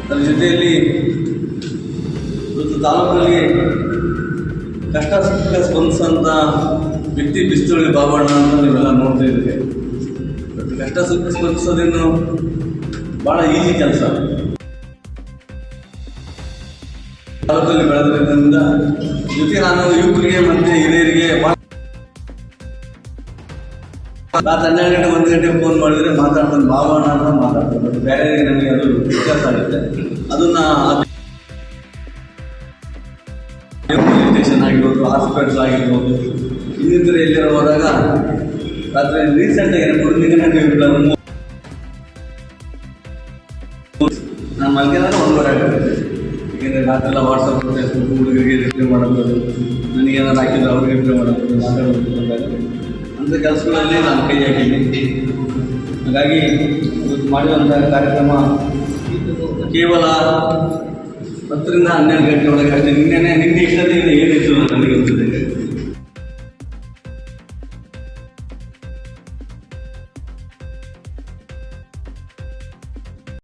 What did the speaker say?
ಅದರ ಜೊತೆಯಲ್ಲಿ ಇವತ್ತು ತಾಲೂಕಿನಲ್ಲಿ ಕಷ್ಟ ಸುಖ ಸ್ಪಂದಿಸೋಂಥ ವ್ಯಕ್ತಿ ಬಿಸ್ತುಳಿ ಬಾಬಣ್ಣ ಅಂತ ನೀವೆಲ್ಲ ನೋಡ್ತಾ ಇದ್ದೀರಿ. ಬಟ್ ಕಷ್ಟ ಸುಖ ಸ್ಪಂದಿಸೋದೇನು ಭಾಳ ಈಸಿ ಕೆಲಸ. ತಾಲೂಕಲ್ಲಿ ಬೆಳೆದ್ರಿಂದ ಜೊತೆ ನಾನು ಯುವಕರಿಗೆ ಮತ್ತು ಹಿರಿಯರಿಗೆ ರಾತ್ರಿ 12 ಗಂಟೆ 1 ಗಂಟೆ ಫೋನ್ ಮಾಡಿದರೆ ಮಾತಾಡ್ತಾನೆ ಬಾಬಣ್ಣ ಅಂತ ಮಾತಾಡ್ತಾರೆ. ಬಟ್ ಬೇರೆ ನನಗೆ ಅದು ವ್ಯತ್ಯಾಸ ಆಗುತ್ತೆ. ಅದನ್ನು ಪೊಲೀಸ್ ಸ್ಟೇಷನ್ ಆಗಿರ್ಬೋದು, ಹಾಸ್ಪಿಟಲ್ ಆಗಿರ್ಬೋದು, ಇನ್ನಿತರ ಎಲ್ಲಿರೋ ಹೋದಾಗ ರಾತ್ರಿ ರೀಸೆಂಟಾಗಿ ನಾನು ಮಲ್ಗಿದಾಗ 1:15 ಆಗುತ್ತೆ. ಏಕೆಂದರೆ ರಾತ್ರೆಲ್ಲ ವಾಟ್ಸಪ್ ಫೇಸ್ಬುಕ್ ಹುಡುಗರಿಗೆ ರಿಪ್ಲೈ ಮಾಡೋದು, ನನಗೇನಾದ್ರು ಹಾಕಿದ್ರೆ ಅವ್ರಿಗೆ ರಿಪ್ಲೈ ಮಾಡೋದು, ಮಾತಾಡೋದು ಅಂಥ ಕೆಲಸಗಳಲ್ಲಿ ನಾನು ಕೈ ಹಾಕಿದ್ದೀನಿ. ಹಾಗಾಗಿ ಇವತ್ತು ಮಾಡಿರುವಂಥ ಕಾರ್ಯಕ್ರಮ ಕೇವಲ 10 ರಿಂದ 12 ಗಂಟೆ ಒಳಗೆ ಅಷ್ಟೇ. ನಿನ್ನೆ ಇಷ್ಟೊತ್ತಿಗೆ ಏನಿತ್ತು ನನಗೆ ಗೊತ್ತಿದೆ.